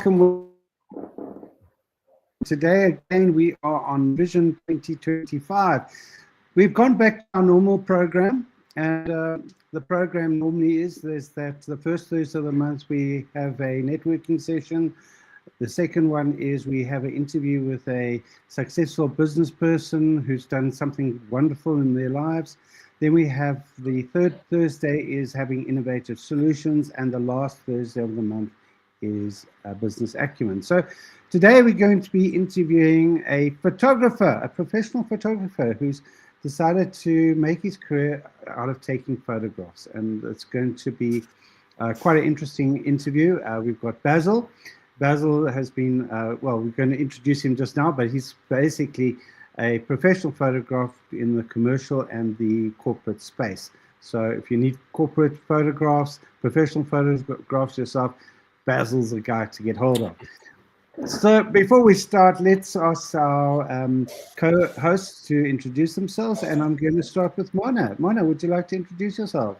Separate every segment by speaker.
Speaker 1: Welcome. Today again we are on Vision 2025. We've gone back to our normal program, and the program normally is that the first Thursday of the month we have a networking session. The second one is we have an interview with a successful business person who's done something wonderful in their lives. Then we have the third Thursday is having innovative solutions, and the last Thursday of the month is business acumen. So today we're going to be interviewing a photographer, a professional photographer who's decided to make his career out of taking photographs, and it's going to be quite an interesting interview. We've got Basil. Basil has been, well, we're going to introduce him just now, but he's basically a professional photographer in the commercial and the corporate space. So if you need corporate photographs, professional photographs yourself, Basil's a guy to get hold of. So before we start, let's ask our co-hosts to introduce themselves, and I'm going to start with Mona. Mona, would you like to introduce yourself?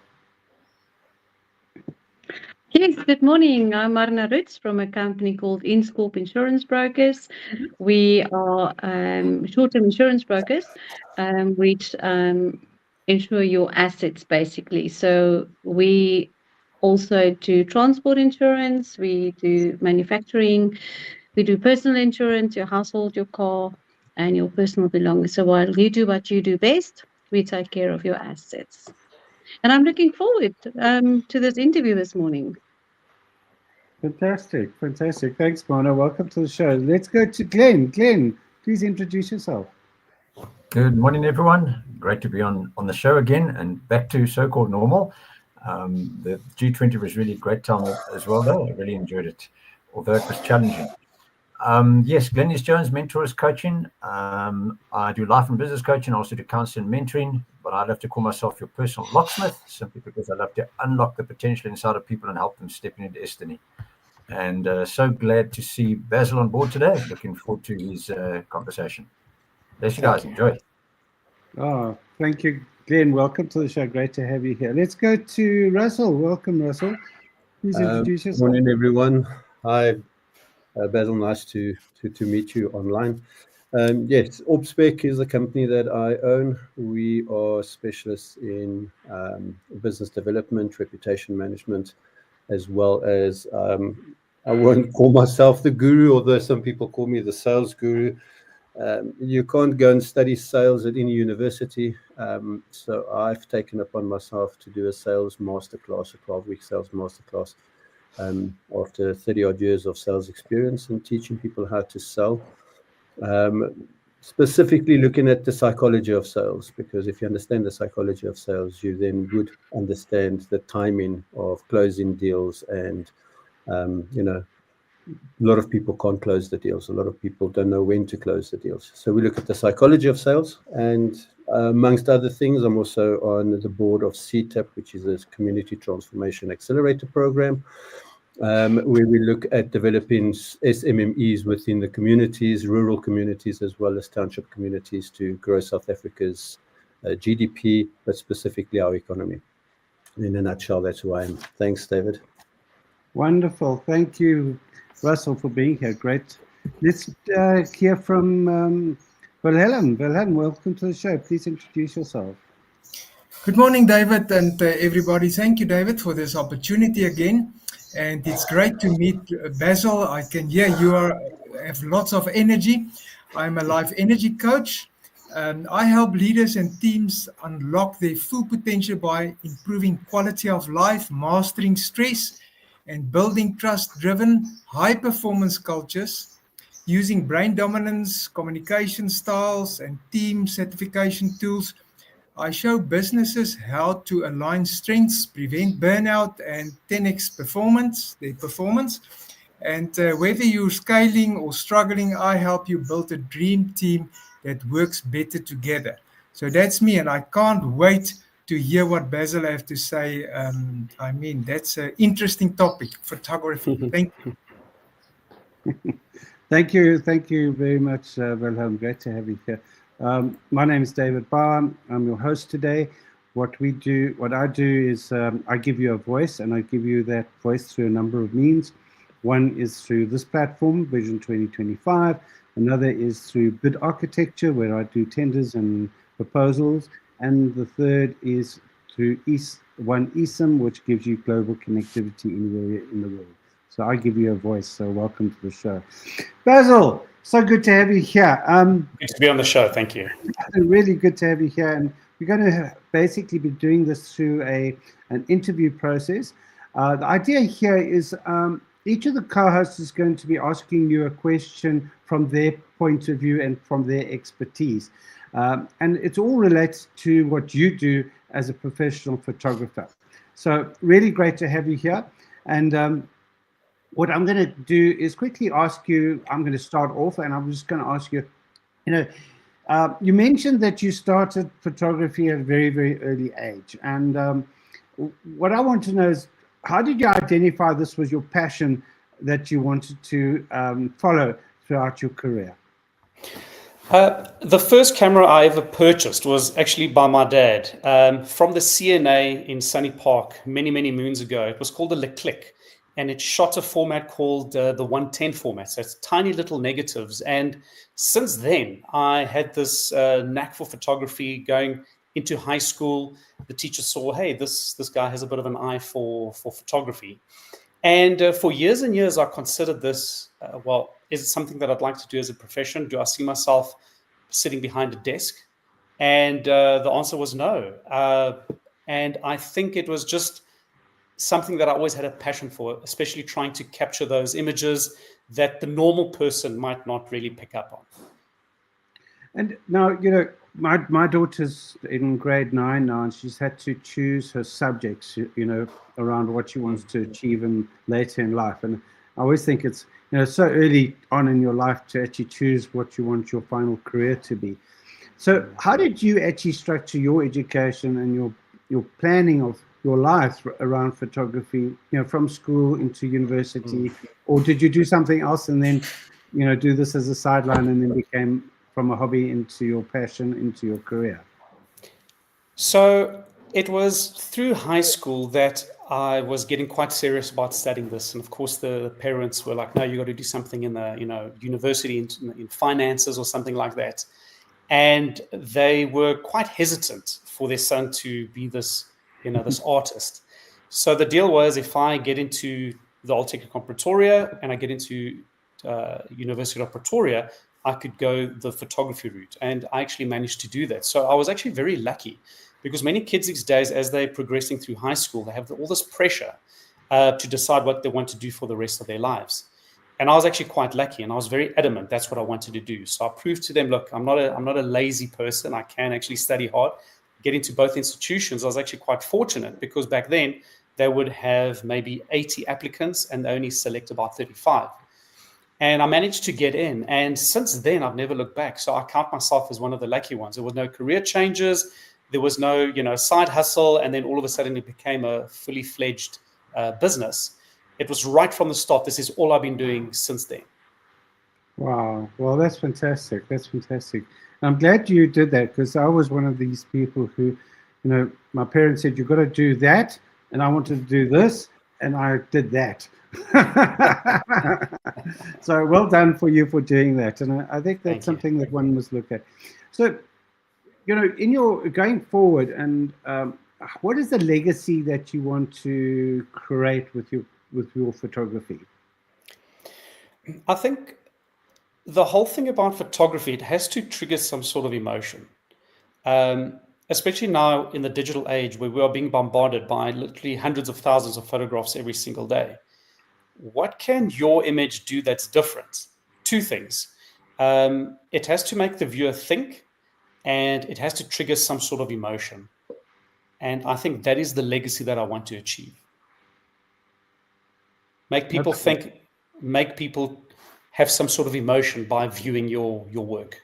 Speaker 2: Yes, good morning. I'm Marna Rutz from a company called InScorp Insurance Brokers. We are short-term insurance brokers, which insure your assets basically. So we also do transport insurance, we do manufacturing, we do personal insurance, your household, your car, and your personal belongings. So while you do what you do best, we take care of your assets. And I'm looking forward to this interview this morning.
Speaker 1: Fantastic, fantastic. Thanks, Mona. Welcome to the show. Let's go to Glenn. Glenn, please introduce yourself.
Speaker 3: Good morning, everyone. Great to be on the show again and back to so-called normal. The G20 was really a great time as well, though. I really enjoyed it, although it was challenging. Yes, Glenn is Jones, mentors coaching. I do life and business coaching. I also do counseling and mentoring, but I love to call myself your personal locksmith, simply because I love to unlock the potential inside of people and help them step into destiny. And so glad to see Basil on board today. Looking forward to his conversation. Bless you guys. Enjoy.
Speaker 1: Oh, thank you, Glenn. Welcome to the show. Great to have you here. Let's go to Russell. Welcome, Russell. Please introduce yourself.
Speaker 4: Good morning, everyone. Hi, Basil. Nice to meet you online. Yes, OrbSpec is the company that I own. We are specialists in business development, reputation management, as well as I won't call myself the guru, although some people call me the sales guru. You can't go and study sales at any university. So I've taken upon myself to do a sales masterclass, a 12-week sales masterclass, after 30 odd years of sales experience and teaching people how to sell. Specifically looking at the psychology of sales, because if you understand the psychology of sales, you then would understand the timing of closing deals. And a lot of people can't close the deals. A lot of people don't know when to close the deals. So we look at the psychology of sales, and amongst other things, I'm also on the board of CTAP, which is a Community Transformation Accelerator Program, where we look at developing SMMEs within the communities, rural communities, as well as township communities, to grow South Africa's GDP, but specifically our economy. In a nutshell, that's who I am. Thanks, David.
Speaker 1: Wonderful. Thank you, Russell, for being here. Great. Let's hear from Wilhelm. Wilhelm, welcome to the show. Please introduce yourself.
Speaker 5: Good morning, David, and everybody. Thank you, David, for this opportunity again. And it's great to meet Basil. I can hear you have lots of energy. I'm a life energy coach. I help leaders and teams unlock their full potential by improving quality of life, mastering stress, and building trust-driven, high-performance cultures using brain dominance, communication styles, and team certification tools. I show businesses how to align strengths, prevent burnout, and 10x their performance. And whether you're scaling or struggling, I help you build a dream team that works better together. So that's me, and I can't wait to hear what Basil have to say. I mean, that's an interesting topic, photography. Thank you.
Speaker 1: Thank you very much, Wilhelm. Great to have you here. My name is David Barr. I'm your host today. What I do is I give you a voice, and I give you that voice through a number of means. One is through this platform, Vision 2025. Another is through bid architecture, where I do tenders and proposals. And the third is through eSIM, which gives you global connectivity anywhere in the world. So I give you a voice. So welcome to the show. Basil, so good to have you here.
Speaker 6: Good to be on the show. Thank you.
Speaker 1: Really good to have you here. And we're going to basically be doing this through an interview process. The idea here is each of the co-hosts is going to be asking you a question from their point of view and from their expertise. And it's all related to what you do as a professional photographer. So really great to have you here. And what I'm going to do is quickly ask you, I'm going to start off, and I'm just going to ask you, you mentioned that you started photography at a very, very early age. And what I want to know is, how did you identify this was your passion that you wanted to follow throughout your career?
Speaker 6: The first camera I ever purchased was actually by my dad from the CNA in Sunny Park many, many moons ago. It was called a Leclerc, and it shot a format called the 110 format. So it's tiny little negatives. And since then, I had this knack for photography. Going into high school, the teacher saw, hey, this guy has a bit of an eye for photography. And for years and years, I considered this, is it something that I'd like to do as a profession? Do I see myself sitting behind a desk? And the answer was no. And I think it was just something that I always had a passion for, especially trying to capture those images that the normal person might not really pick up on.
Speaker 1: And now, my daughter's in grade 9 now, and she's had to choose her subjects, around what she wants to achieve in later in life. And I always think it's, so early on in your life to actually choose what you want your final career to be. So how did you actually structure your education and your planning of your life around photography, from school into university, or did you do something else and then, do this as a sideline and then became from a hobby into your passion, into your career?
Speaker 6: So it was through high school that I was getting quite serious about studying this. And of course, the parents were like, no, you got to do something in the, university in finances or something like that. And they were quite hesitant for their son to be this, this artist. So the deal was, if I get into the Old Technikon Pretoria and I get into University of Pretoria, I could go the photography route. And I actually managed to do that. So I was actually very lucky, because many kids these days, as they're progressing through high school, they have all this pressure to decide what they want to do for the rest of their lives. And I was actually quite lucky, and I was very adamant that's what I wanted to do. So I proved to them, look, I'm not a lazy person. I can actually study hard. Get into both institutions. I was actually quite fortunate, because back then they would have maybe 80 applicants and they only select about 35. And I managed to get in. And since then, I've never looked back. So I count myself as one of the lucky ones. There were no career changes. There was no, side hustle. And then all of a sudden it became a fully fledged business. It was right from the start. This is all I've been doing since then.
Speaker 1: Wow. Well, that's fantastic. That's fantastic. I'm glad you did that, because I was one of these people who, my parents said, you've got to do that. And I wanted to do this. And I did that. So well done for you for doing that. And I think that's something that one must look at. So, in your going forward, and what is the legacy that you want to create with your photography?
Speaker 6: I think the whole thing about photography, it has to trigger some sort of emotion. Especially now in the digital age, where we are being bombarded by literally hundreds of thousands of photographs every single day. What can your image do that's different? Two things. It has to make the viewer think, and it has to trigger some sort of emotion. And I think that is the legacy that I want to achieve. Make people think, make people have some sort of emotion by viewing your work.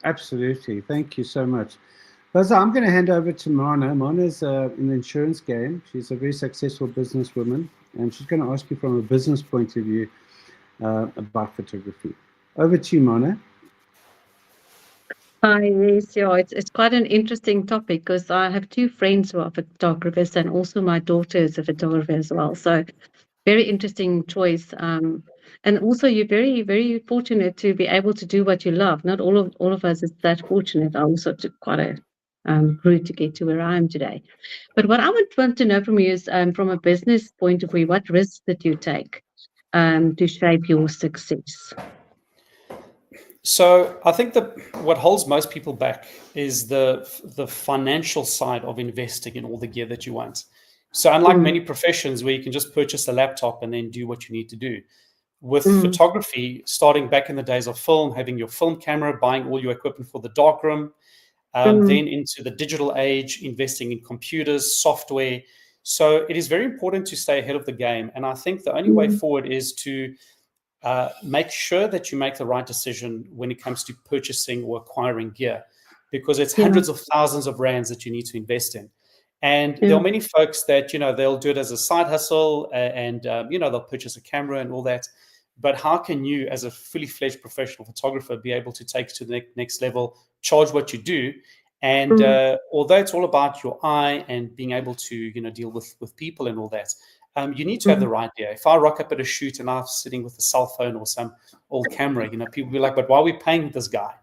Speaker 1: Absolutely. Thank you so much. Basil, I'm going to hand over to Mana. Mana's in the insurance game. She's a very successful businesswoman, and she's going to ask you from a business point of view about photography. Over to you, Mana.
Speaker 2: Hi, yes, yeah, it's quite an interesting topic because I have two friends who are photographers, and also my daughter is a photographer as well. So very interesting choice. And also you're very, very fortunate to be able to do what you love. Not all of us is that fortunate. I also took quite a route to get to where I am today. But what I would want to know from you is from a business point of view, what risks that you take to shape your success?
Speaker 6: So I think that what holds most people back is the financial side of investing in all the gear that you want. So unlike many professions where you can just purchase a laptop and then do what you need to do, with photography, starting back in the days of film, having your film camera, buying all your equipment for the darkroom, then into the digital age, investing in computers, software. So it is very important to stay ahead of the game. And I think the only way forward is to make sure that you make the right decision when it comes to purchasing or acquiring gear, because it's hundreds of thousands of rands that you need to invest in. And there are many folks that, they'll do it as a side hustle and they'll purchase a camera and all that. But how can you, as a fully fledged professional photographer, be able to take it to the next level, charge what you do? And although it's all about your eye and being able to, deal with people and all that, you need to have the right gear. If I rock up at a shoot and I'm sitting with a cell phone or some old camera, people be like, but why are we paying this guy?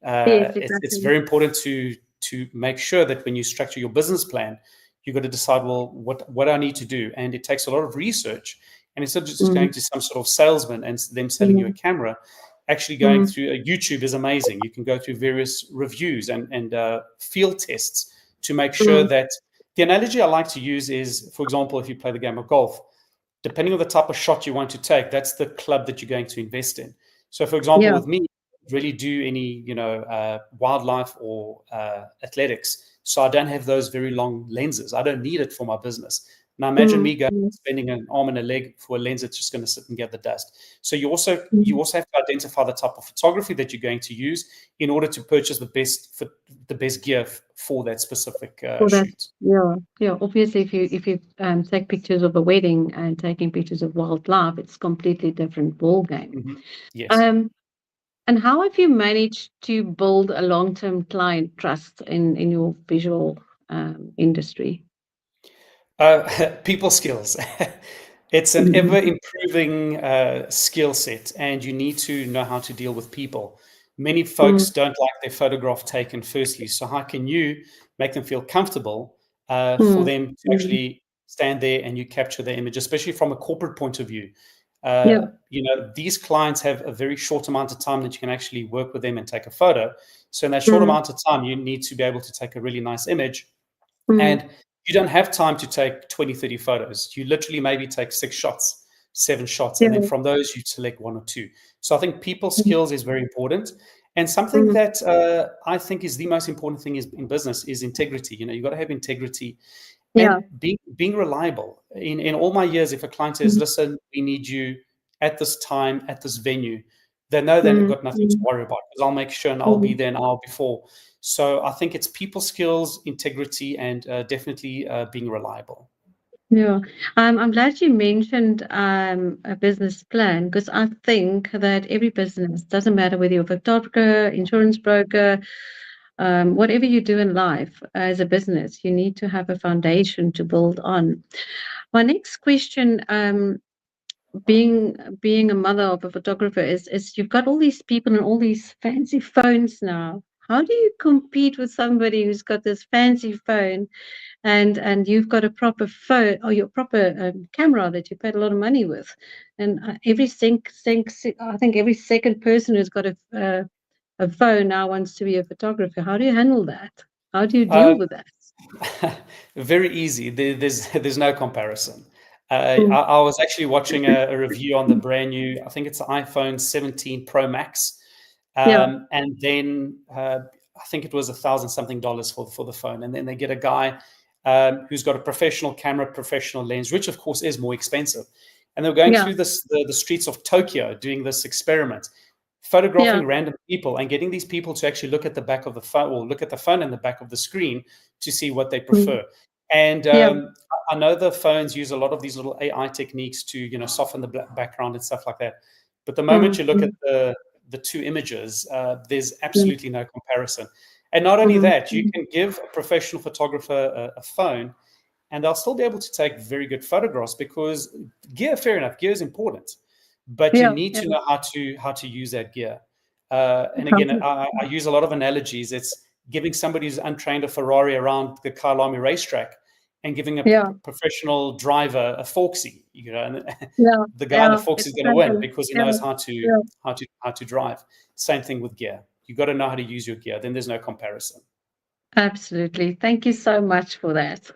Speaker 2: Yes, exactly.
Speaker 6: It's very important to make sure that when you structure your business plan, you've got to decide, well, what I need to do. And it takes a lot of research. And instead of just going to some sort of salesman and them selling you a camera, actually going through YouTube is amazing. You can go through various reviews and field tests to make sure that the analogy I like to use is, for example, if you play the game of golf, depending on the type of shot you want to take, that's the club that you're going to invest in. So, for example, with me, I really do any, wildlife or athletics. So I don't have those very long lenses. I don't need it for my business. Now imagine me going and spending an arm and a leg for a lens that's just going to sit and gather dust. So you also have to identify the type of photography that you're going to use in order to purchase the best gear for that specific shoot.
Speaker 2: Yeah. Obviously, if you take pictures of a wedding and taking pictures of wildlife, it's completely different ball game.
Speaker 6: Yes.
Speaker 2: And how have you managed to build a long-term client trust in your visual industry?
Speaker 6: People skills. It's an ever-improving skill set, and you need to know how to deal with people. Many folks don't like their photograph taken firstly, so how can you make them feel comfortable for them to actually stand there and you capture their image, especially from a corporate point of view? These clients have a very short amount of time that you can actually work with them and take a photo. So in that short amount of time, you need to be able to take a really nice image. And you don't have time to take 20, 30 photos. You literally maybe take 6 shots, 7 shots, and then from those you select 1 or 2. So I think people skills is very important. And something that I think is the most important thing in business is integrity. You've got to have integrity and being reliable. In all my years, if a client says, listen, we need you at this time, at this venue, they know they've got nothing to worry about, because I'll make sure and I'll be there an hour before. So I think it's people skills, integrity, and definitely being reliable.
Speaker 2: Yeah, I'm glad you mentioned a business plan, because I think that every business, doesn't matter whether you're a photographer, insurance broker, whatever you do in life as a business, you need to have a foundation to build on. My next question, being a mother of a photographer, is you've got all these people and all these fancy phones now. How do you compete with somebody who's got this fancy phone and you've got a proper phone or your proper camera that you paid a lot of money with? And I think every second person who's got a phone now wants to be a photographer. How do you handle that? How do you deal with that?
Speaker 6: Very easy. There's no comparison. I was actually watching a review on the brand new, I think it's the iPhone 17 Pro Max. And then I think it was $1,000 something for the phone. And then they get a guy who's got a professional camera, professional lens, which of course is more expensive. And they were going through the streets of Tokyo doing this experiment, photographing random people and getting these people to actually look at the back of the phone, or look at the phone in the back of the screen to see what they prefer. And I know the phones use a lot of these little AI techniques to, soften the background and stuff like that. But the moment you look at the two images, there's absolutely no comparison. And not only that, you can give a professional photographer a phone and they'll still be able to take very good photographs, because gear, fair enough, gear is important, but you need to know how to use that gear. And again, I use a lot of analogies. It's giving somebody who's untrained a Ferrari around the Kyalami racetrack and giving a professional driver a Forksy, and the guy in the Forksy is going to win because he knows how to drive. Same thing with gear. You got to know how to use your gear. Then there's no comparison.
Speaker 2: Absolutely. Thank you so much for that.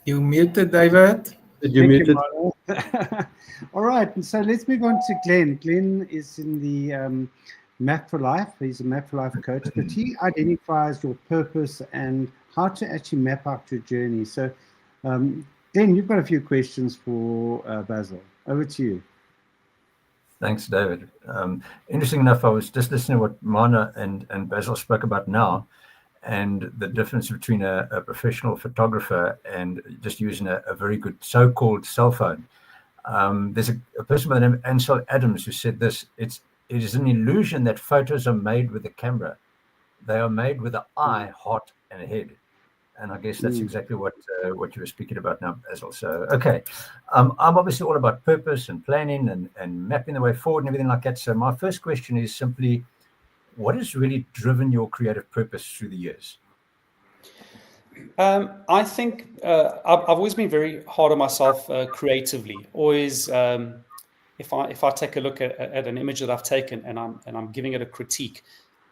Speaker 5: You muted, David.
Speaker 4: You muted.
Speaker 1: All right, and so let's move on to Glenn. Glenn is in the Map for Life. He's a Map for Life coach, but he identifies your purpose and how to actually map out your journey. So, Glenn, you've got a few questions for Basil. Over to you.
Speaker 3: Thanks, David. Interesting enough, I was just listening to what Marna and Basil spoke about now, and the difference between a professional photographer and just using a very good so-called cell phone. There's a person by the name of Ansel Adams who said this: it is an illusion that photos are made with the camera. They are made with the eye, heart, and head. And I guess that's exactly what you were speaking about now, Basil. So, okay. I'm obviously all about purpose and planning and mapping the way forward and everything like that. So my first question is simply, what has really driven your creative purpose through the years?
Speaker 6: I think I've always been very hard on myself creatively. Always, if I take a look at an image that I've taken and I'm giving it a critique,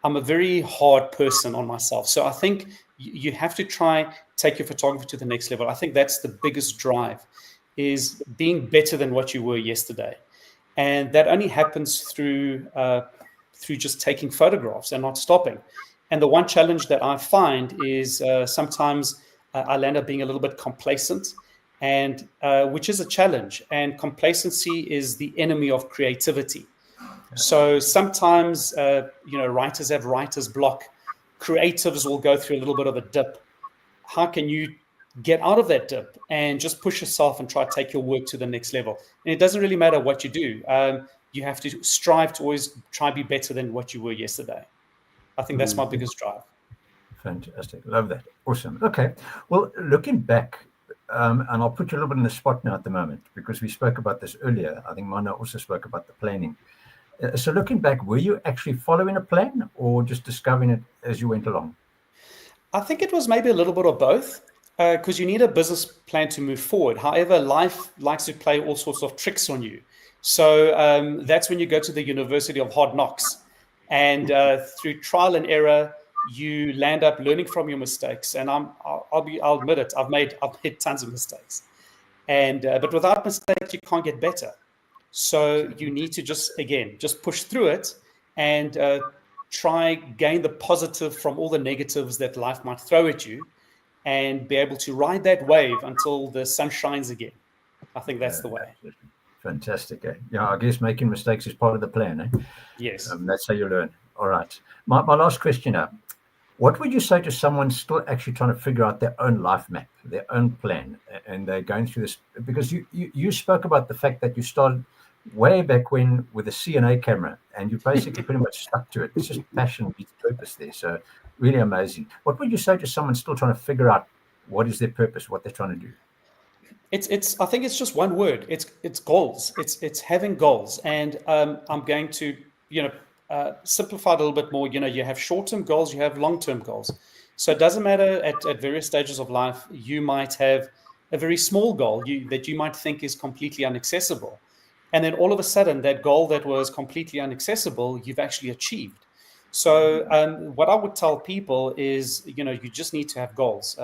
Speaker 6: I'm a very hard person on myself. So I think you have to try take your photography to the next level. I think that's the biggest drive, is being better than what you were yesterday, and that only happens through just taking photographs and not stopping. And the one challenge that I find is sometimes I'll end up being a little bit complacent, and which is a challenge. And complacency is the enemy of creativity. So sometimes, writers have writer's block. Creatives will go through a little bit of a dip. How can you get out of that dip and just push yourself and try to take your work to the next level? And it doesn't really matter what you do. You have to strive to always try to be better than what you were yesterday. I think that's my biggest drive.
Speaker 3: Fantastic. Love that. Awesome. Okay. Well, looking back, and I'll put you a little bit in the spot now at the moment, because we spoke about this earlier. I think Mana also spoke about the planning. So looking back, were you actually following a plan or just discovering it as you went along?
Speaker 6: I think it was maybe a little bit of both, because you need a business plan to move forward. However, life likes to play all sorts of tricks on you. So that's when you go to the University of Hard Knocks, and through trial and error, you land up learning from your mistakes. And I'll admit it, I've made tons of mistakes, and but without mistakes, you can't get better. So you need to just push through it and try gain the positive from all the negatives that life might throw at you, and be able to ride that wave until the sun shines again. I think that's the way.
Speaker 3: Fantastic. Yeah, I guess making mistakes is part of the plan.
Speaker 6: Yes.
Speaker 3: That's how you learn. All right. My last question now. What would you say to someone still actually trying to figure out their own life map, their own plan, and they're going through this? Because you spoke about the fact that you started way back when with a C&A camera, and you basically pretty much stuck to it. It's just passion beats purpose there. So really amazing. What would you say to someone still trying to figure out what is their purpose, what they're trying to do?
Speaker 6: I think it's just one word. It's goals. It's having goals. And I'm going to simplify it a little bit more. You have short-term goals, you have long-term goals. So it doesn't matter at various stages of life. You might have a very small goal that you might think is completely inaccessible. And then all of a sudden, that goal that was completely inaccessible, you've actually achieved. So what I would tell people is, you just need to have goals.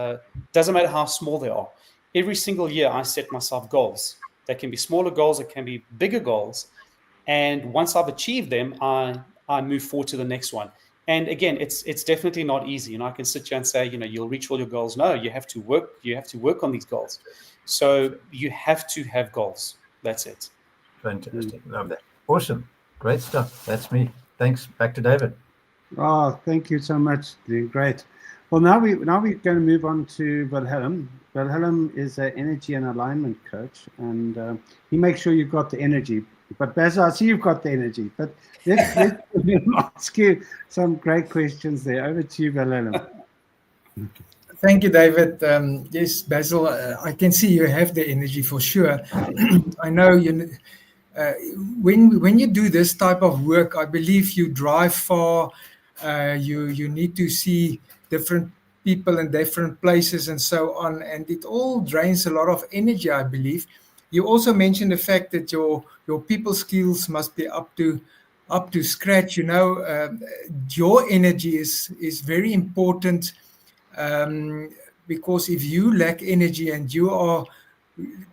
Speaker 6: Doesn't matter how small they are. every single year I set myself goals. They can be smaller goals, it can be bigger goals. And once I've achieved them, I move forward to the next one. And again, it's definitely not easy. You know, I can sit here and say, you know, you'll reach all your goals. No, you have to work on these goals. So you have to have goals. That's it.
Speaker 3: Fantastic. Love that. Awesome. Great stuff. That's me. Thanks. Back to David.
Speaker 1: Oh, thank you so much. Great. Well, now we're going to move on to Wilhelm. Wilhelm is an energy and alignment coach, and he makes sure you've got the energy. But Basil, I see you've got the energy. But let's ask you some great questions there. Over to you, Wilhelm.
Speaker 5: Thank you, David. Yes, Basil, I can see you have the energy for sure. I know when you do this type of work, I believe you drive far. You need to see different people in different places and so on, and it all drains a lot of energy, I believe. You also mentioned the fact that your people skills must be up to scratch. You know, your energy is very important, because if you lack energy and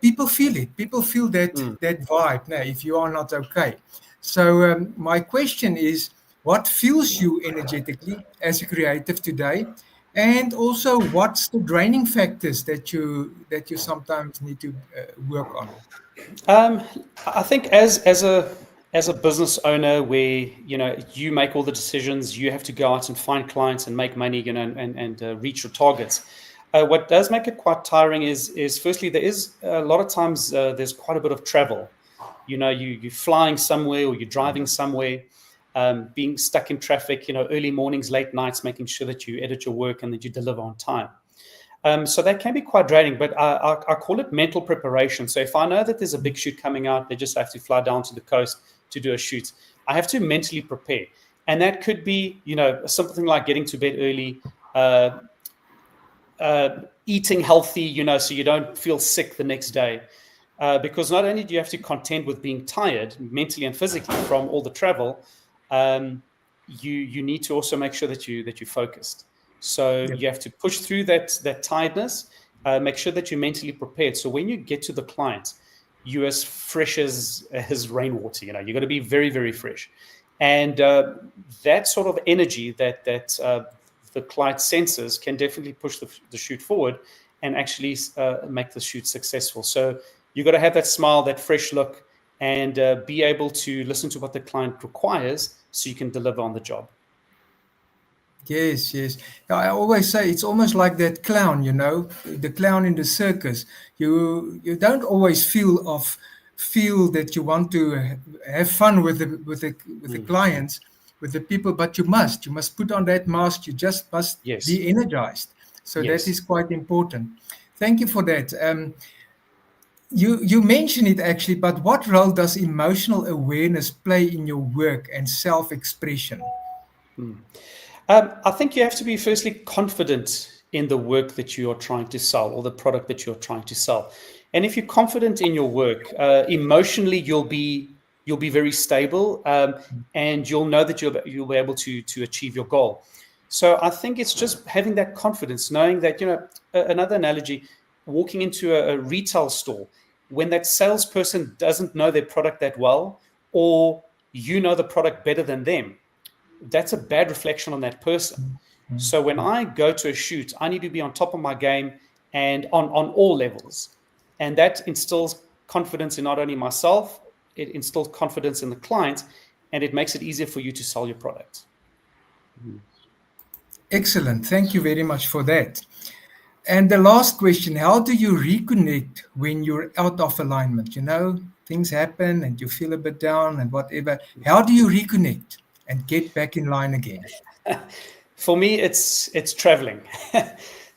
Speaker 5: people feel it. People feel that vibe. Now, if you are not okay. So my question is, what fuels you energetically as a creative today? And also, what's the draining factors that you sometimes need to work on?
Speaker 6: I think as a business owner, where you make all the decisions, you have to go out and find clients and make money, and reach your targets. What does make it quite tiring is firstly, there is a lot of times there's quite a bit of travel. You're flying somewhere or you're driving somewhere. Being stuck in traffic, early mornings, late nights, making sure that you edit your work and that you deliver on time. So that can be quite draining, but I call it mental preparation. So if I know that there's a big shoot coming out, they just have to fly down to the coast to do a shoot, I have to mentally prepare. And that could be, something like getting to bed early, eating healthy, so you don't feel sick the next day. Because not only do you have to contend with being tired mentally and physically from all the travel, you need to also make sure that you're focused. So you have to push through that tiredness, make sure that you're mentally prepared. So when you get to the client, you're as fresh as rainwater. You're going to be very, very fresh. And that sort of energy that the client senses can definitely push the shoot forward and actually make the shoot successful. So you've got to have that smile, that fresh look, and be able to listen to what the client requires so you can deliver on the job.
Speaker 5: Yes. I always say it's almost like that clown, the clown in the circus. You don't always feel that you want to have fun with the clients, with the people, but you must put on that mask. You just must be energized. So that is quite important. Thank you for that. You mentioned it actually, but what role does emotional awareness play in your work and self-expression?
Speaker 6: I think you have to be firstly confident in the work that you are trying to sell or the product that you're trying to sell. And if you're confident in your work, emotionally you'll be very stable, and you'll know that you'll be able to achieve your goal. So I think it's just having that confidence, knowing that, another analogy, walking into a retail store, when that salesperson doesn't know their product that well, or you know the product better than them, that's a bad reflection on that person. So when I go to a shoot, I need to be on top of my game and on all levels. And that instills confidence in not only myself, it instills confidence in the client, and it makes it easier for you to sell your product.
Speaker 5: Excellent. Thank you very much for that. And the last question, how do you reconnect when you're out of alignment? Things happen and you feel a bit down and whatever. How do you reconnect and get back in line again?
Speaker 6: For me, it's traveling.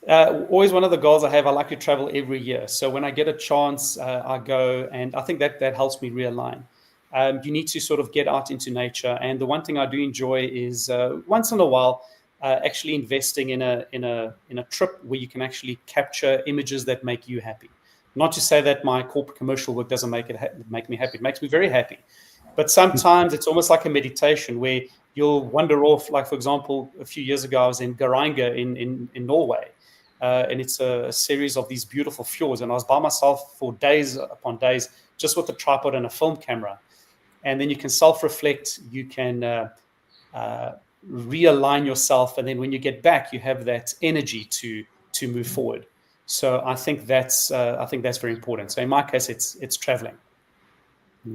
Speaker 6: Always one of the goals I have, I like to travel every year. So when I get a chance, I go, and I think that helps me realign. You need to sort of get out into nature. And the one thing I do enjoy is once in a while, actually investing in a trip where you can actually capture images that make you happy. Not to say that my corporate commercial work doesn't make me happy. It makes me very happy. But sometimes it's almost like a meditation where you'll wander off. Like, for example, a few years ago, I was in Geiranger in Norway. and it's a series of these beautiful fjords. And I was by myself for days upon days, just with a tripod and a film camera. And then you can self-reflect, you can realign yourself, and then when you get back, you have that energy to move forward. So I think that's very important. So in my case, it's traveling.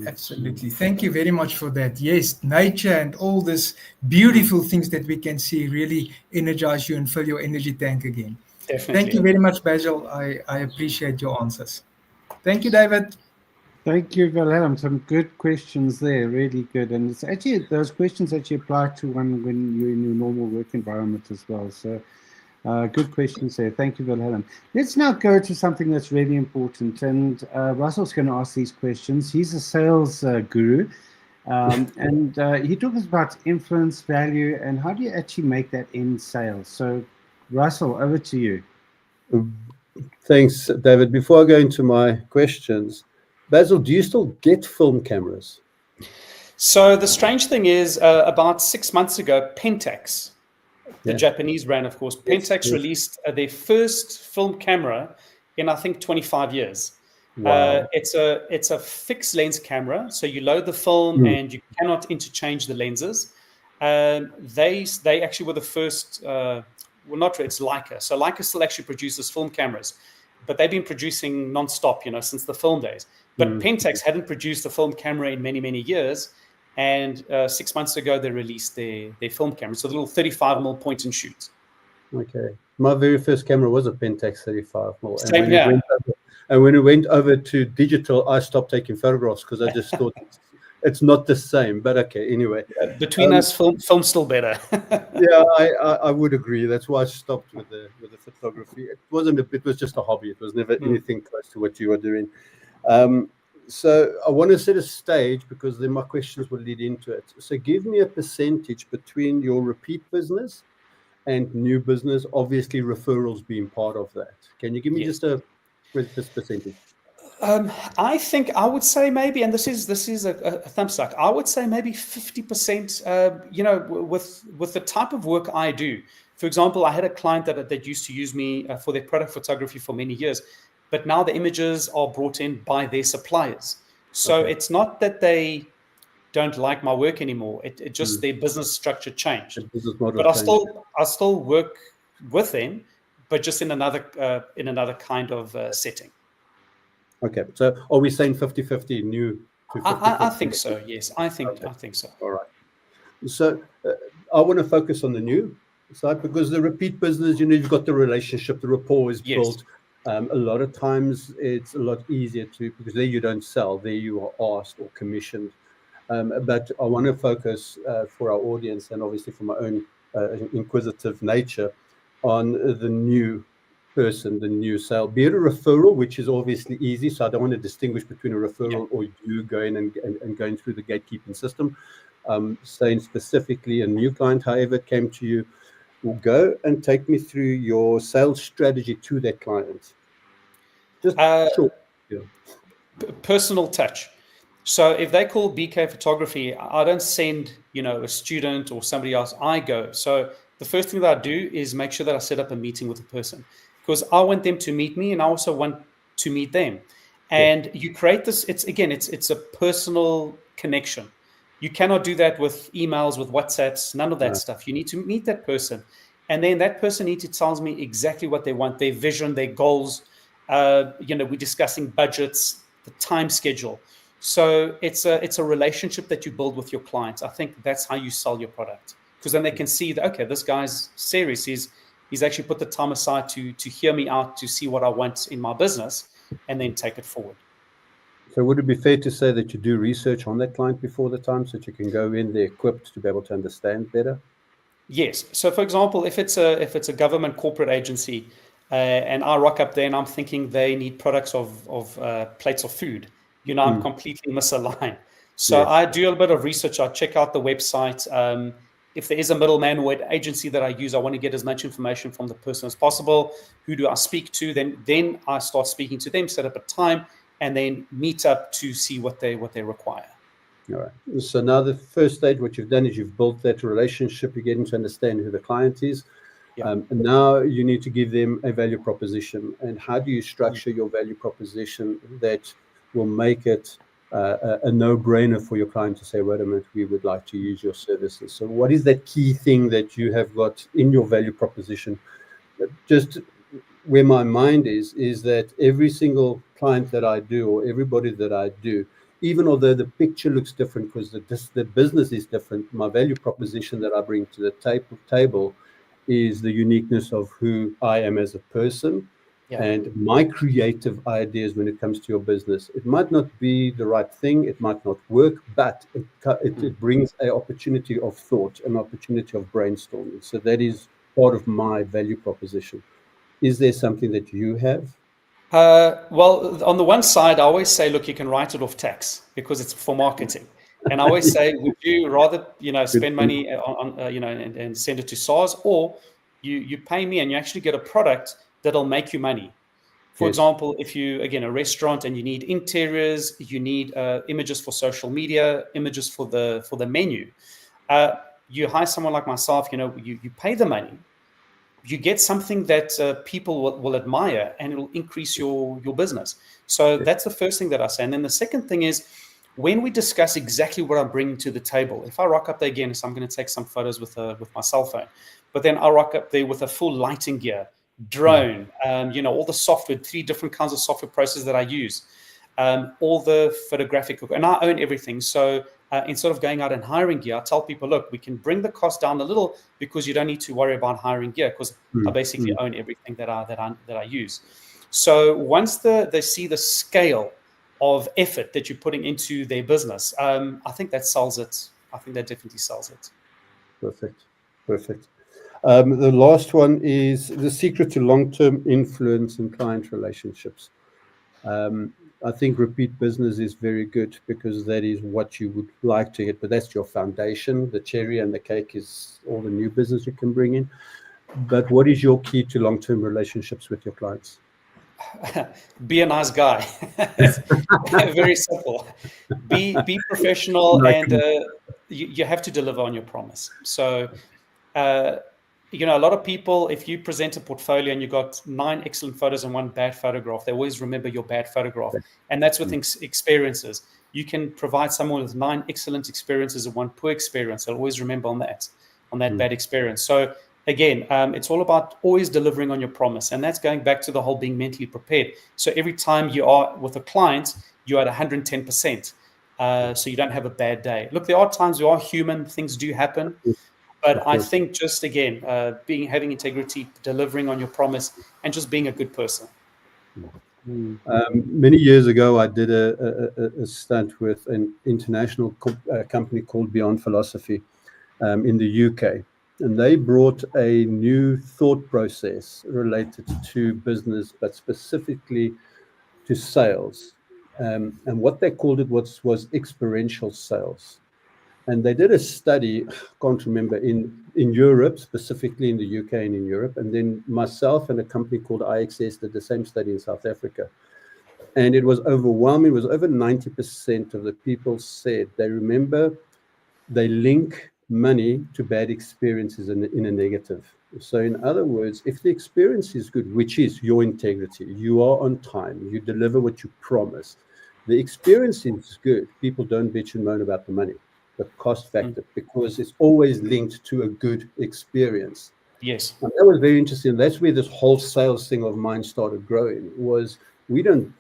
Speaker 5: Absolutely. Thank you very much for that. Yes, nature and all these beautiful things that we can see really energize you and fill your energy tank again.
Speaker 6: Definitely.
Speaker 5: Thank you very much, Basil. I appreciate your answers. Thank you, David.
Speaker 1: Thank you, Wilhelm. Some good questions there, really good. And it's actually, those questions actually apply to when you're in your normal work environment as well. So good questions there. Thank you, Wilhelm. Let's now go to something that's really important. And Russell's going to ask these questions. He's a sales guru. And he talks about influence, value, and how do you actually make that in sales? So, Russell, over to you.
Speaker 4: Thanks, David. Before I go into my questions, Basil, do you still get film cameras?
Speaker 6: So the strange thing is, about 6 months ago, Pentax, the Japanese brand, of course, Pentax released their first film camera in, I think, 25 years.
Speaker 4: Wow.
Speaker 6: It's a fixed lens camera, so you load the film and you cannot interchange the lenses. They actually were the first. It's Leica. So Leica still actually produces film cameras, but they've been producing non-stop, since the film days. But Pentax hadn't produced a film camera in many, many years. And 6 months ago, they released their film camera. So the little 35mm point and shoot.
Speaker 4: Okay. My very first camera was a Pentax 35mm.
Speaker 6: Same here.
Speaker 4: And when it went over to digital, I stopped taking photographs because I just thought it's not the same. But okay, anyway.
Speaker 6: Between us, film's still better.
Speaker 4: Yeah, I would agree. That's why I stopped with the photography. It was just a hobby. It was never anything close to what you are doing. So I want to set a stage because then my questions will lead into it. So give me a percentage between your repeat business and new business, obviously referrals being part of that. Can you give me just a percentage?
Speaker 6: I think I would say maybe, and this is a thumbs up, I would say maybe 50%, with the type of work I do. For example, I had a client that used to use me for their product photography for many years. But now the images are brought in by their suppliers. So it's not that they don't like my work anymore. It just their business structure changed. But I still work with them, but just in another kind of setting.
Speaker 4: Okay. So are we saying 50-50 new to 50-50?
Speaker 6: I think so. Yes, I think so.
Speaker 4: All right. So I want to focus on the new side because the repeat business, you've got the relationship, the rapport is built. A lot of times it's a lot easier because there you don't sell, there you are asked or commissioned. But I want to focus for our audience and obviously for my own inquisitive nature on the new person, the new sale, be it a referral, which is obviously easy. So I don't want to distinguish between a referral or you going and going through the gatekeeping system. Saying specifically a new client, however it came to you, will go and take me through your sales strategy to that client. Just short.
Speaker 6: Personal touch. So if they call BK Photography, I don't send, a student or somebody else. I go. So the first thing that I do is make sure that I set up a meeting with the person because I want them to meet me and I also want to meet them. And you create this. It's a personal connection. You cannot do that with emails, with WhatsApps, none of that stuff. You need to meet that person. And then that person needs to tell me exactly what they want, their vision, their goals. We're discussing budgets, the time schedule. So it's a relationship that you build with your clients. I think that's how you sell your product. Because then they can see that, okay, this guy's serious. He's actually put the time aside to hear me out, to see what I want in my business, and then take it forward.
Speaker 4: So would it be fair to say that you do research on that client before the time so that you can go in there equipped to be able to understand better?
Speaker 6: Yes. So for example, if it's a government corporate agency and I rock up there and I'm thinking they need products of plates of food, I'm completely misaligned. So I do a little bit of research. I check out the website. If there is a middleman or an agency that I use, I want to get as much information from the person as possible. Who do I speak to? Then I start speaking to them, set up a time, and then meet up to see what they require.
Speaker 4: All right. So now the first stage, what you've done is you've built that relationship. You're getting to understand who the client is. And now you need to give them a value proposition. And how do you structure your value proposition that will make it a no-brainer for your client to say, wait a minute, we would like to use your services? So what is that key thing that you have got in your value proposition? Just where my mind is that every single client that I do, or everybody that I do, even although the picture looks different because the business is different, my value proposition that I bring to the table is the uniqueness of who I am as a person and my creative ideas when it comes to your business. It might not be the right thing, it might not work, but it brings an opportunity of thought, an opportunity of brainstorming. So that is part of my value proposition. Is there something that you have?
Speaker 6: Well, on the one side, I always say, look, you can write it off tax because it's for marketing. And I always say, would you rather, spend money on and send it to SARS, or you pay me and you actually get a product that'll make you money? For example, if you, again, a restaurant and you need interiors, you need images for social media, images for the menu. You hire someone like myself, you pay the money. You get something that people will admire, and it'll increase your business. So that's the first thing that I say. And then the second thing is, when we discuss exactly what I'm bringing to the table, if I rock up there again, so I'm going to take some photos with my cell phone, but then I rock up there with a full lighting gear, drone, all the software, 3 different kinds of software processes that I use, all the photographic, and I own everything. So instead of going out and hiring gear, I tell people, look, we can bring the cost down a little because you don't need to worry about hiring gear, because I basically own everything that I use. So once they see the scale of effort that you're putting into their business, I think that sells it. I think that definitely sells it.
Speaker 4: Perfect. The last one is the secret to long-term influence in client relationships. I think repeat business is very good because that is what you would like to get, but that's your foundation. The cherry and the cake is all the new business you can bring in. But what is your key to long-term relationships with your clients?
Speaker 6: Be a nice guy. It's very simple. Be professional, and you have to deliver on your promise. So, a lot of people, if you present a portfolio and you got 9 excellent photos and 1 bad photograph, they always remember your bad photograph. And that's with experiences. You can provide someone with 9 excellent experiences and 1 poor experience. They'll always remember on that bad experience. So again, it's all about always delivering on your promise. And that's going back to the whole being mentally prepared. So every time you are with a client, you're at 110%. So you don't have a bad day. Look, there are times we are human, things do happen. But I think just, again, having integrity, delivering on your promise, and just being a good person.
Speaker 4: Many years ago, I did a stunt with an international company called Beyond Philosophy in the UK. And they brought a new thought process related to business, but specifically to sales. And what they called it was experiential sales. And they did a study, I can't remember, in Europe, specifically in the UK and in Europe. And then myself and a company called IXS did the same study in South Africa. And it was overwhelming. It was over 90% of the people said they remember they link money to bad experiences in a negative. So in other words, if the experience is good, which is your integrity, you are on time, you deliver what you promise, the experience is good, people don't bitch and moan about the money. The cost factor, because it's always linked to a good experience.
Speaker 6: Yes.
Speaker 4: And that was very interesting. That's where this whole sales thing of mine started growing, was we don't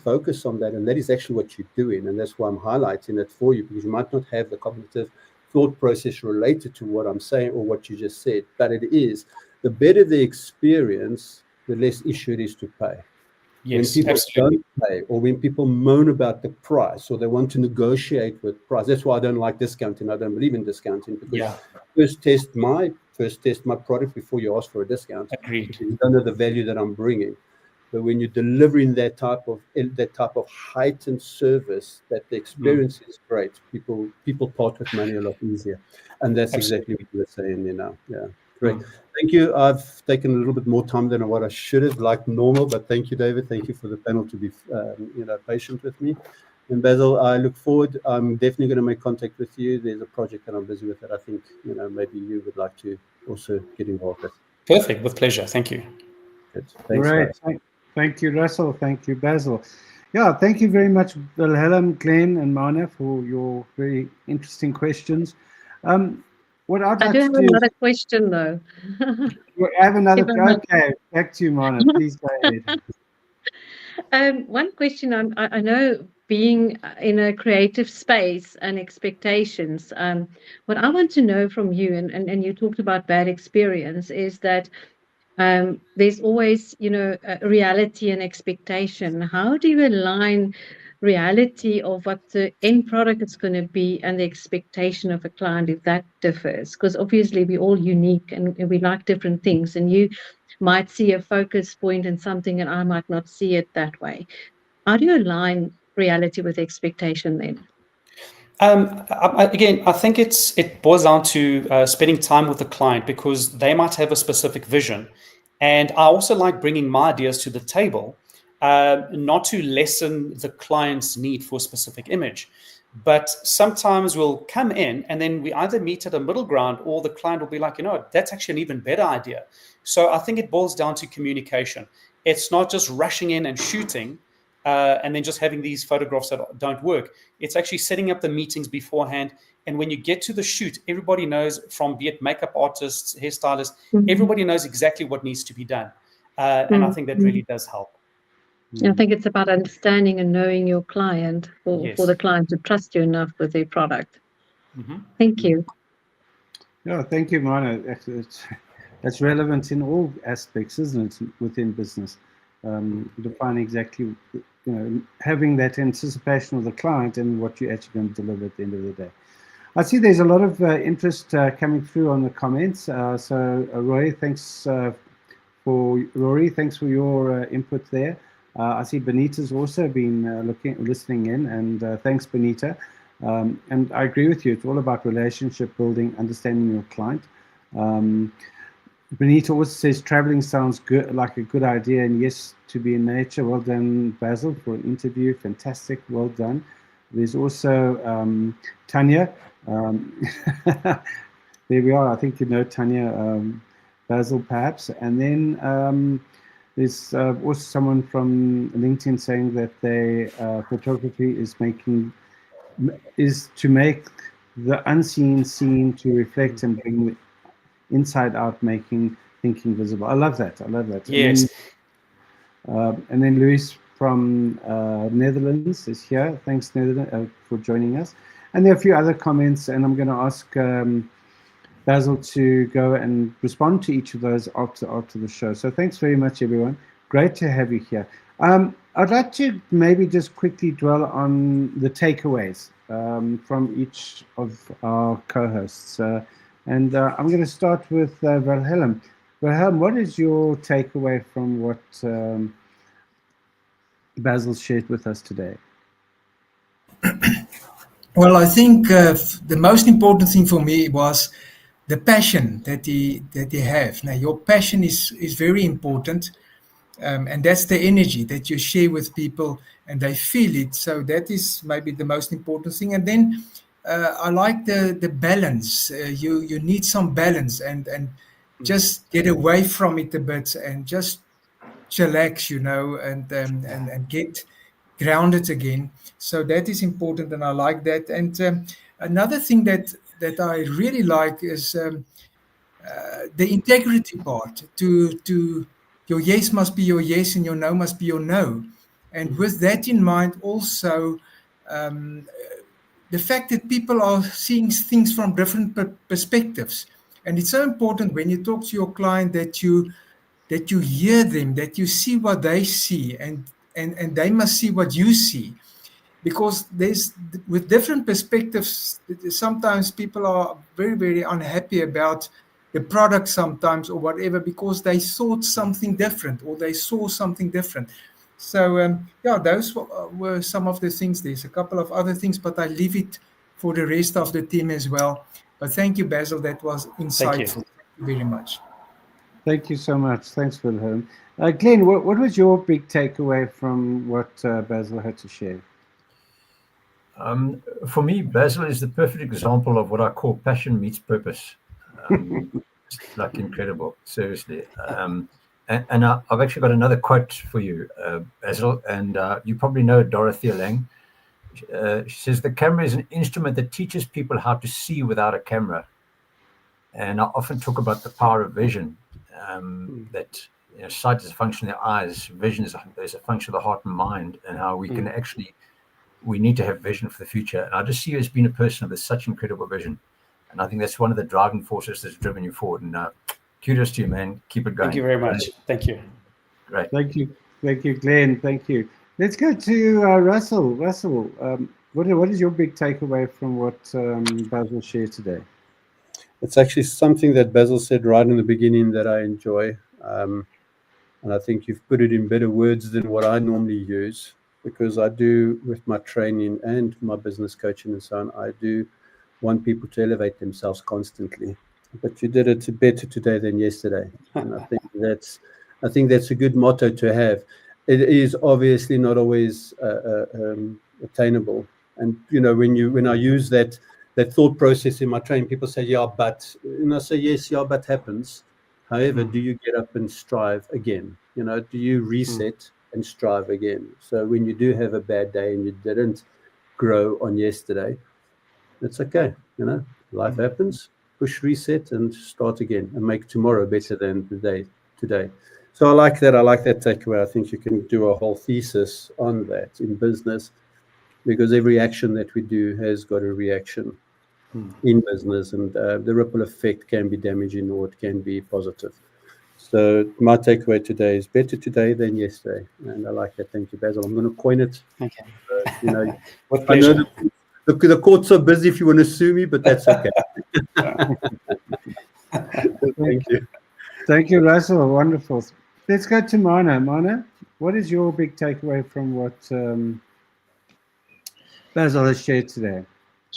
Speaker 4: focus on that. And that is actually what you're doing. And that's why I'm highlighting it for you, because you might not have the cognitive thought process related to what I'm saying or what you just said. But it is, the better the experience, the less issue it is to pay.
Speaker 6: Yes,
Speaker 4: when people
Speaker 6: absolutely.
Speaker 4: don't pay, or when people moan about the price, or they want to negotiate with price. That's why I don't like discounting. I don't believe in discounting, because first test my product before you ask for a discount.
Speaker 6: Agreed.
Speaker 4: You don't know the value that I'm bringing. But when you're delivering that type of heightened service, that the experience is great, people part with money a lot easier, and that's exactly what you're saying there now. Yeah. Great. Thank you. I've taken a little bit more time than what I should have, like normal, but thank you, David. Thank you for the panel to be patient with me. And Basil, I look forward. I'm definitely going to make contact with you. There's a project that I'm busy with that I think maybe you would like to also get involved with.
Speaker 6: Perfect. With pleasure. Thank you.
Speaker 4: Thanks,
Speaker 1: Great.
Speaker 4: guys.
Speaker 1: Thank you, Russell. Thank you, Basil. Yeah, thank you very much, Wilhelm, Glenn, and Mana, for your very interesting questions. What I'd
Speaker 2: I
Speaker 1: like
Speaker 2: do
Speaker 1: to
Speaker 2: have
Speaker 1: do is
Speaker 2: another question though.
Speaker 1: I have another.
Speaker 2: If I may.
Speaker 1: Okay, back to you, Mana. Please go ahead.
Speaker 2: One question I know being in a creative space and expectations, what I want to know from you, and you talked about bad experience, is that there's always, a reality and expectation. How do you align reality of what the end product is going to be and the expectation of a client if that differs? Because obviously we're all unique and we like different things, and you might see a focus point in something and I might not see it that way. How do you align reality with expectation then?
Speaker 6: Again, I think it boils down to spending time with the client, because they might have a specific vision. And I also like bringing my ideas to the table, not to lessen the client's need for a specific image. But sometimes we'll come in and then we either meet at a middle ground, or the client will be like, that's actually an even better idea. So I think it boils down to communication. It's not just rushing in and shooting, and then just having these photographs that don't work. It's actually setting up the meetings beforehand. And when you get to the shoot, everybody knows, from be it makeup artists, hairstylists, everybody knows exactly what needs to be done. And I think that really does help.
Speaker 2: I think it's about understanding and knowing your client for the client to trust you enough with their product. Thank you.
Speaker 1: Yeah, thank you, Mana. That's relevant in all aspects, isn't it, within business? Define exactly, having that anticipation of the client and what you're actually going to deliver at the end of the day. I see there's a lot of interest coming through on the comments. So Rory, thanks for your input there. I see Benita's also been listening in, and thanks, Benita. And I agree with you. It's all about relationship building, understanding your client. Benita also says traveling sounds good, like a good idea, and yes, to be in nature. Well done, Basil, for an interview. Fantastic. Well done. There's also Tanya. There we are. I think you know Tanya, Basil, perhaps. And then there's also someone from LinkedIn saying that photography is to make the unseen seen, to reflect and bring the inside out, making thinking visible. I love that.
Speaker 6: Yes.
Speaker 1: And then Luis from Netherlands is here. Thanks, Netherlands, for joining us. And there are a few other comments, and I'm going to ask Basil to go and respond to each of those after the show. So thanks very much, everyone. Great to have you here. I'd like to maybe just quickly dwell on the takeaways from each of our co-hosts. And I'm going to start with Wilhelm. Wilhelm, what is your takeaway from what Basil shared with us today?
Speaker 5: Well, I think the most important thing for me was the passion that he have. Now, your passion is very important, and that's the energy that you share with people, and they feel it. So that is maybe the most important thing. And then I like the balance. You need some balance, and just get away from it a bit, and just chillax, and get grounded again. So that is important, and I like that. And another thing that I really like is the integrity part. To your yes must be your yes, and your no must be your no. And with that in mind, also the fact that people are seeing things from different perspectives, and it's so important when you talk to your client that you hear them, that you see what they see, and they must see what you see, because there's, with different perspectives, sometimes people are very, very unhappy about the product sometimes, or whatever, because they thought something different, or they saw something different. So those were some of the things. There's a couple of other things, but I leave it for the rest of the team as well. But thank you, Basil. That was insightful. Thank you very much.
Speaker 1: Thank you so much. Thanks, Wilhelm. Glenn, what was your big takeaway from what Basil had to share?
Speaker 3: For me, Basil is the perfect example of what I call passion meets purpose. It's like incredible, seriously. And I've actually got another quote for you, Basil, and you probably know Dorothea Lange. She says, the camera is an instrument that teaches people how to see without a camera. And I often talk about the power of vision, that sight is a function of the eyes, vision is a function of the heart and mind, and how we can we need to have vision for the future. And I just see you as being a person with such incredible vision. And I think that's one of the driving forces that's driven you forward. And kudos to you, man. Keep it going.
Speaker 6: Thank you very much. Thank you.
Speaker 3: Great.
Speaker 1: Thank you, Glenn. Thank you. Let's go to Russell. Russell, what is your big takeaway from what Basil shared today?
Speaker 4: It's actually something that Basil said right in the beginning that I enjoy. And I think you've put it in better words than what I normally use, because I do, with my training and my business coaching and so on, I do want people to elevate themselves constantly. But you did it better today than yesterday. And I think that's a good motto to have. It is obviously not always attainable. And when I use that thought process in my training, people say, yeah, but, and I say, yes, yeah, but happens. However, do you get up and strive again? Do you reset and strive again? So when you do have a bad day and you didn't grow on yesterday, it's okay. Life happens. Push reset and start again and make tomorrow better than the day today. So I like that. I like that takeaway. I think you can do a whole thesis on that in business, because every action that we do has got a reaction in business, and the ripple effect can be damaging or it can be positive. So my takeaway today is better today than yesterday, and I like that. Thank you, Basil. I'm going to coin it.
Speaker 6: Okay.
Speaker 4: With pleasure. I know the courts are busy if you want to sue me, but that's okay. Thank you.
Speaker 1: Thank you, Russell. Wonderful. Let's go to Mana. Mana, what is your big takeaway from what Basil has shared today?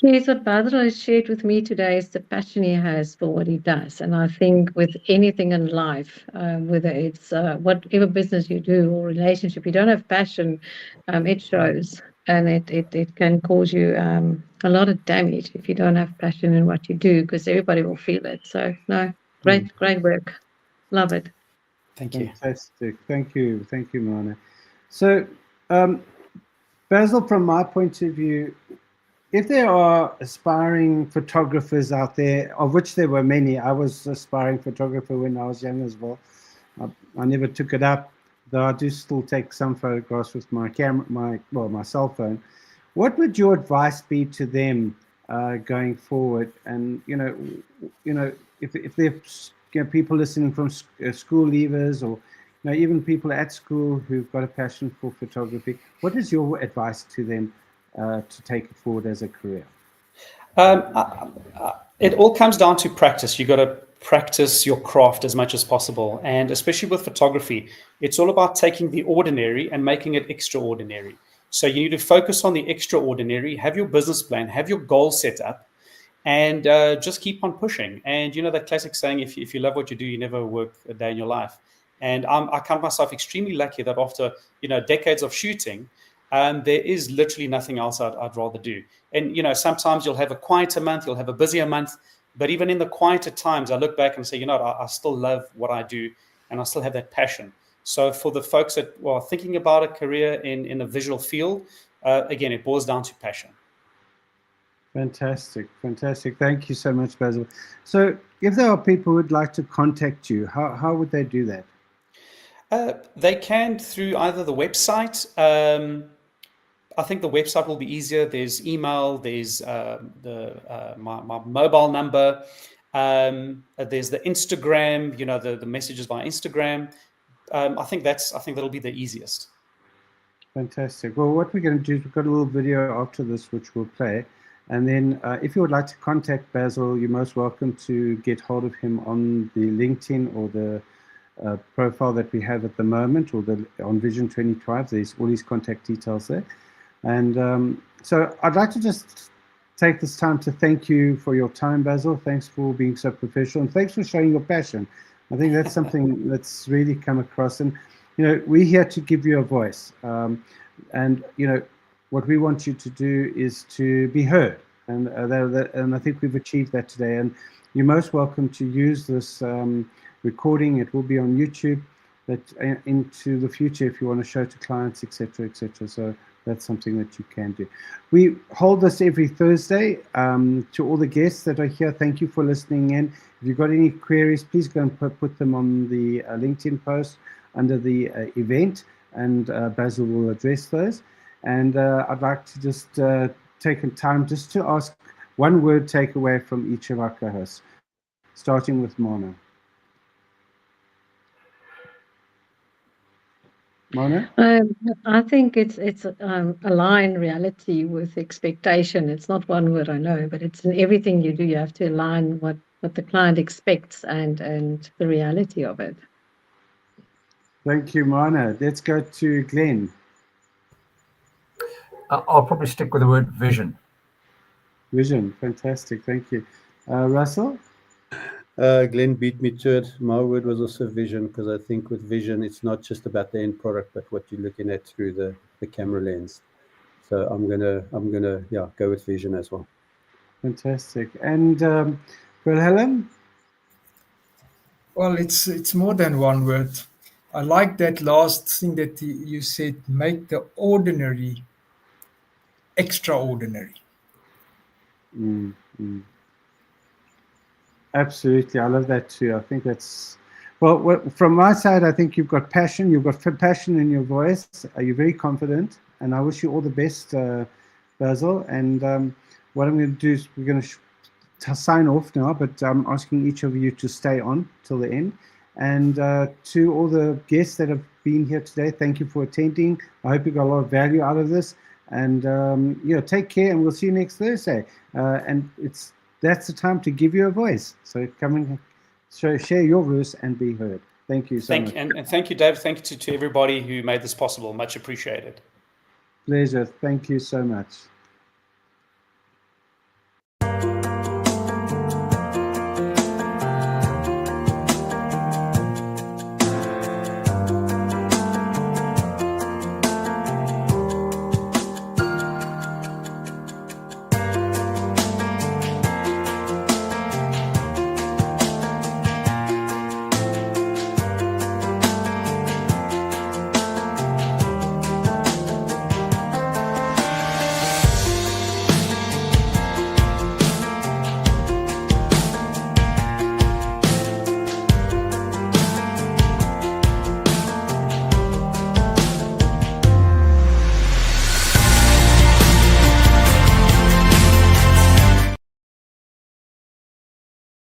Speaker 2: Yes, what Basil has shared with me today is the passion he has for what he does. And I think with anything in life, whether it's whatever business you do or relationship, you don't have passion, it shows. And it can cause you a lot of damage if you don't have passion in what you do, because everybody will feel it. So, no, great work. Love it.
Speaker 6: Thank you.
Speaker 1: Fantastic. Thank you, Mana. So, Basil, from my point of view, if there are aspiring photographers out there, of which there were many, I was an aspiring photographer when I was young as well. I never took it up, though I do still take some photographs with my camera, my cell phone. What would your advice be to them going forward? And if there are people listening from school leavers, or even people at school who've got a passion for photography, what is your advice to them to take it forward as a career?
Speaker 6: It all comes down to practice. You got to practice your craft as much as possible, and especially with photography, it's all about taking the ordinary and making it extraordinary. So you need to focus on the extraordinary, have your business plan, have your goal set up, and just keep on pushing. And that classic saying, if you love what you do, you never work a day in your life. And I count myself extremely lucky that after decades of shooting, there is literally nothing else I'd rather do. And sometimes you'll have a quieter month, you'll have a busier month, but even in the quieter times, I look back and say, I still love what I do, and I still have that passion. So for the folks that are thinking about a career in a visual field, again, it boils down to passion.
Speaker 1: Fantastic. Thank you so much, Basil. So if there are people who would like to contact you, how would they do that?
Speaker 6: They can through either the website. I think the website will be easier. There's email, there's my mobile number, there's the Instagram, the messages via Instagram. I think that'll be the easiest.
Speaker 1: Fantastic. Well, what we're going to do is we've got a little video after this which we'll play. And then if you would like to contact Basil, you're most welcome to get hold of him on the LinkedIn or the profile that we have at the moment, or on Vision 2012. There's all his contact details there. And so I'd like to just take this time to thank you for your time, Basil. Thanks for being so professional, and thanks for showing your passion. I think that's something that's really come across. And we're here to give you a voice. And what we want you to do is to be heard. And I think we've achieved that today. And you're most welcome to use this recording. It will be on YouTube into the future if you want to show to clients, etc., etc. So that's something that you can do. We hold this every Thursday. To all the guests that are here, thank you for listening in. If you've got any queries, please go and put them on the LinkedIn post under the event, and Basil will address those. And I'd like to just take a time just to ask one word takeaway from each of our co-hosts, starting with Mona. Mona?
Speaker 2: I think it's align reality with expectation. It's not one word, I know, but it's in everything you do. You have to align what the client expects and the reality of it.
Speaker 1: Thank you, Mona. Let's go to Glenn.
Speaker 3: I'll probably stick with the word vision.
Speaker 1: Vision, fantastic. Thank you. Russell?
Speaker 4: Glenn beat me to it. My word was also vision, because I think with vision, it's not just about the end product, but what you're looking at through the camera lens. So I'm gonna go with vision as well.
Speaker 1: Fantastic. And Wilhelm?
Speaker 5: Well, it's more than one word. I like that last thing that you said, make the ordinary extraordinary.
Speaker 1: Absolutely. I love that too. I think that's, well, from my side, I think you've got passion. You've got passion in your voice. You're very confident. And I wish you all the best, Basil. And what I'm going to do is we're going to sign off now, but I'm asking each of you to stay on till the end. And to all the guests that have been here today, thank you for attending. I hope you got a lot of value out of this. And take care, and we'll see you next Thursday. And that's the time to give you a voice. So come and share your voice and be heard. Thank you so much.
Speaker 6: And thank you, Dave. Thank you to everybody who made this possible. Much appreciated.
Speaker 1: Pleasure. Thank you so much.